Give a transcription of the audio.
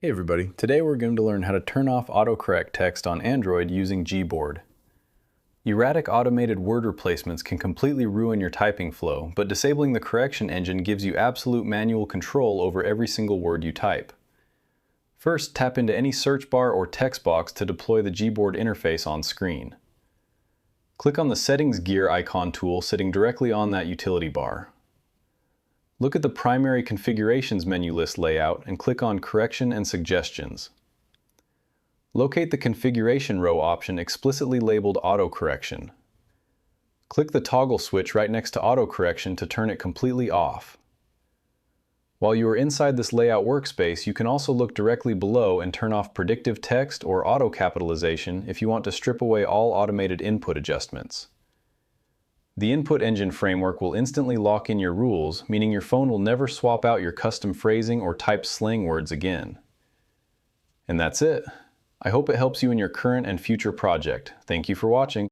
Hey everybody, today we're going to learn how to turn off autocorrect text on Android using Gboard. Erratic automated word replacements can completely ruin your typing flow, but disabling the correction engine gives you absolute manual control over every single word you type. First, tap into any search bar or text box to deploy the Gboard interface on screen. Click on the Settings gear icon tool sitting directly on that utility bar. Look at the Primary Configurations menu list layout and click on Correction and Suggestions. Locate the Configuration row option explicitly labeled Autocorrection. Click the toggle switch right next to Autocorrection to turn it completely off. While you are inside this layout workspace, you can also look directly below and turn off Predictive Text or Auto Capitalization if you want to strip away all automated input adjustments. The input engine framework will instantly lock in your rules, meaning your phone will never swap out your custom phrasing or typed slang words again. And that's it. I hope it helps you in your current and future project. Thank you for watching.